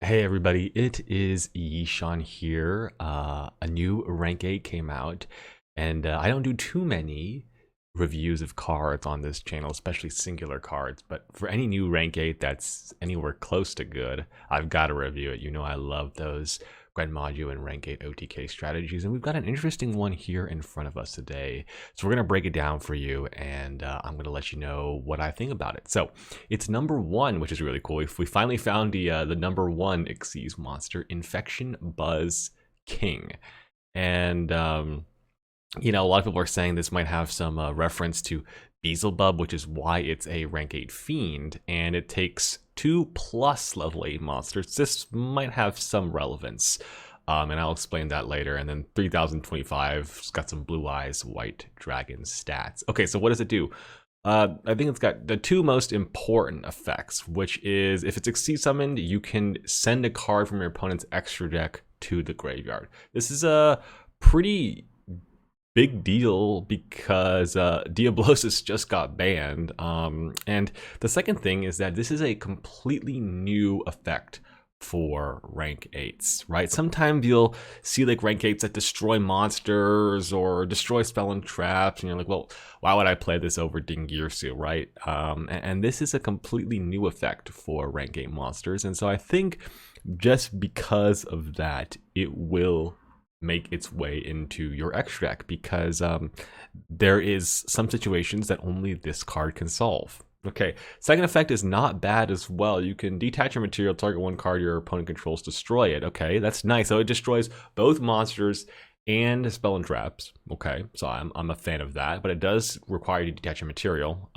Hey everybody, it is Yishan here. A new rank 8 came out, and I don't do too many reviews of cards on this channel, especially singular cards, but for any new rank 8 that's anywhere close to good, I've got to review it. You know I love those Grenmaju and rank 8 OTK strategies, and we've got an interesting one here in front of us today. So we're going to break it down for you, and I'm going to let you know what I think about it. So it's number one, which is really cool. We finally found the number one Xyz monster, Infection Buzz King. And, a lot of people are saying this might have some reference to Beelzebub, which is why it's a rank 8 fiend, and it takes 2+ level 8 monsters. This might have some relevance. And I'll explain that later. And then 3025, it's got some blue eyes, white dragon stats. Okay, so what does it do? I think it's got the two most important effects, which is if it's Xyz summoned, you can send a card from your opponent's extra deck to the graveyard. This is a pretty big deal because Diablosis just got banned. And the second thing is that this is a completely new effect for rank 8s, right? Sometimes you'll see like rank 8s that destroy monsters or destroy spell and traps, and you're like, well, why would I play this over Dingirsu, right? And this is a completely new effect for rank 8 monsters, and so I think just because of that, it will make its way into your extra deck because there is some situations that only this card can solve. Okay, second effect is not bad as well. You can detach your material, target one card your opponent controls, destroy it. Okay, that's nice. So it destroys both monsters and spell and traps. Okay, so I'm a fan of that, but it does require you to detach your material.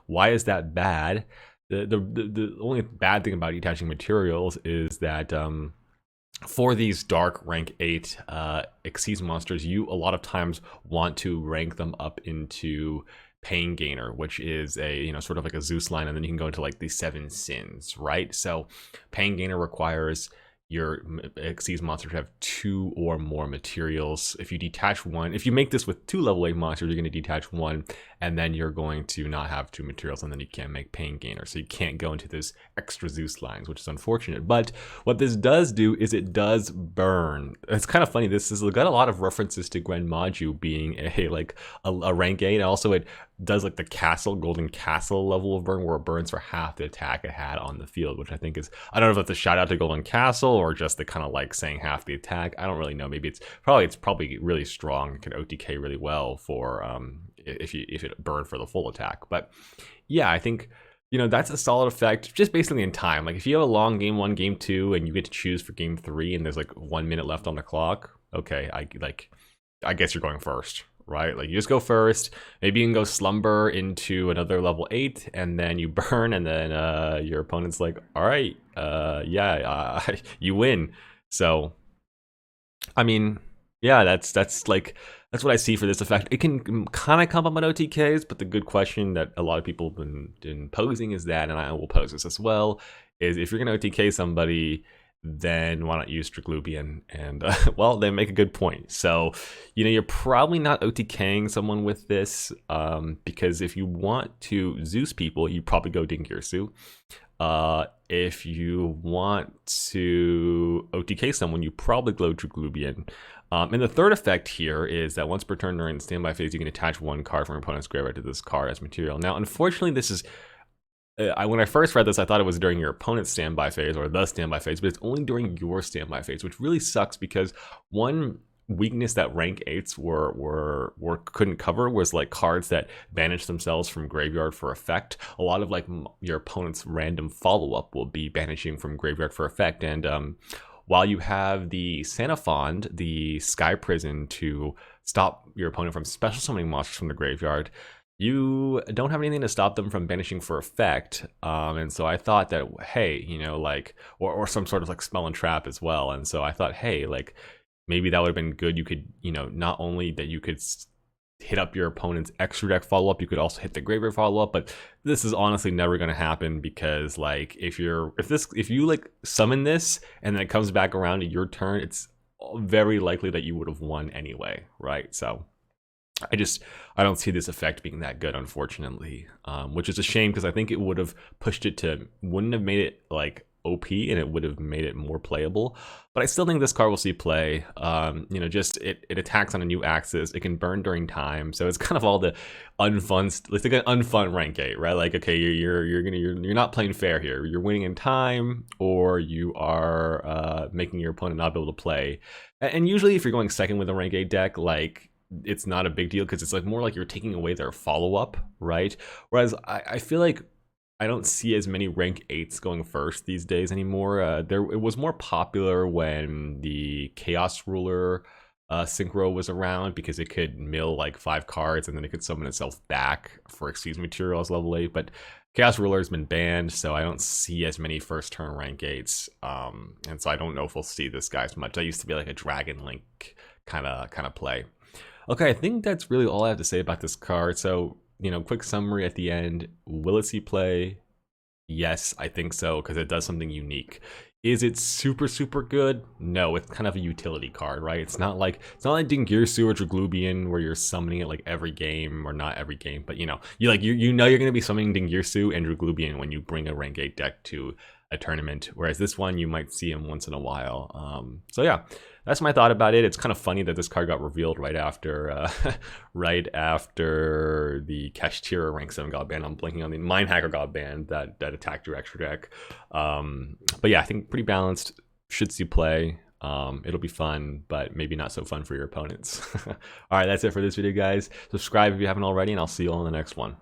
Why is that bad? The only bad thing about detaching materials is that for these dark rank 8 Xyz monsters, you a lot of times want to rank them up into Pain Gainer, which is a sort of like a Zeus line, and then you can go into like the 7 sins, right? So Pain Gainer requires your Xyz monster to have 2 or more materials. If you detach one, if you make this with 2 level 8 monsters, you're going to detach one, and then you're going to not have 2 materials, and then you can't make Pain Gainer. So you can't go into those extra Zeus lines, which is unfortunate. But what this does do is it does burn. It's kind of funny. This has got a lot of references to Grenmaju being a rank 8. And also it does like the castle, golden castle level of burn, where it burns for half the attack it had on the field, which I think is, I don't know if that's a shout out to golden castle or just the kind of like saying half the attack. I don't really know. Maybe it's probably really strong. It can OTK really well for if it burned for the full attack. But yeah, I think that's a solid effect just basically in time. Like if you have a long game 1, game 2, and you get to choose for game 3 and there's like 1 minute left on the clock, okay, I guess you're going first, right? Like you just go first. Maybe you can go slumber into another level 8 and then you burn, and then your opponent's like, all right, you win. So I mean, yeah, that's what I see for this effect. It can kind of come up on OTKs, but the good question that a lot of people have been posing is that, and I will pose this as well, is if you're going to OTK somebody, then why not use Triglubian? And well, they make a good point. So, you're probably not OTKing someone with this, because if you want to Zeus people, you probably go Dingirsu. If you want to OTK someone, you probably go Triglubian. And the third effect here is that once per turn during the standby phase, you can attach one card from your opponent's graveyard to this card as material. Now, unfortunately, this is when I first read this, I thought it was during your opponent's standby phase or the standby phase, but it's only during your standby phase, which really sucks because one weakness that rank 8s couldn't cover was like cards that banish themselves from graveyard for effect. A lot of like your opponent's random follow-up will be banishing from graveyard for effect, and while you have the Sanafond, the Sky Prison, to stop your opponent from special summoning monsters from the graveyard, you don't have anything to stop them from banishing for effect. And so I thought that, hey, or some sort of like spell and trap as well. And so I thought, hey, like maybe that would have been good. You could, not only that you could hit up your opponent's extra deck follow-up, you could also hit the graveyard follow-up, but this is honestly never going to happen because like if you like summon this and then it comes back around to your turn, it's very likely that you would have won anyway, right? So I don't see this effect being that good, unfortunately, which is a shame because I think it would have pushed it to, wouldn't have made it like OP and it would have made it more playable. But I still think this card will see play. You know, just it attacks on a new axis. It can burn during time, so it's kind of all the unfun. It's like an unfun rank 8, right? Like, okay, you're not playing fair here. You're winning in time, or you are making your opponent not be able to play. And usually, if you're going second with a rank 8 deck, like, it's not a big deal because it's like more like you're taking away their follow-up, right? Whereas I feel like I don't see as many rank 8s going first these days anymore. It was more popular when the Chaos Ruler synchro was around because it could mill like 5 cards and then it could summon itself back for Excuse Material as level 8. But Chaos Ruler has been banned, so I don't see as many first turn rank 8s. And so I don't know if we'll see this guy as much. That used to be like a Dragon Link kind of play. Okay, I think that's really all I have to say about this card. So, you know, quick summary at the end. Will it see play? Yes, I think so, because it does something unique. Is it super, super good? No, it's kind of a utility card, right? It's not like Dingirsu or Draglubian where you're summoning it like every game, or not every game, but you know you're gonna be summoning Dingirsu and Draglubian when you bring a rank 8 deck to a tournament. Whereas this one you might see him once in a while. So yeah, that's my thought about it. It's kind of funny that this card got revealed right after the Kashtira rank 7 got banned. I'm blanking on the Mind Hacker got banned that attacked your extra deck. But yeah, I think pretty balanced. Should see play. It'll be fun, but maybe not so fun for your opponents. All right, that's it for this video, guys. Subscribe if you haven't already, and I'll see you all in the next one.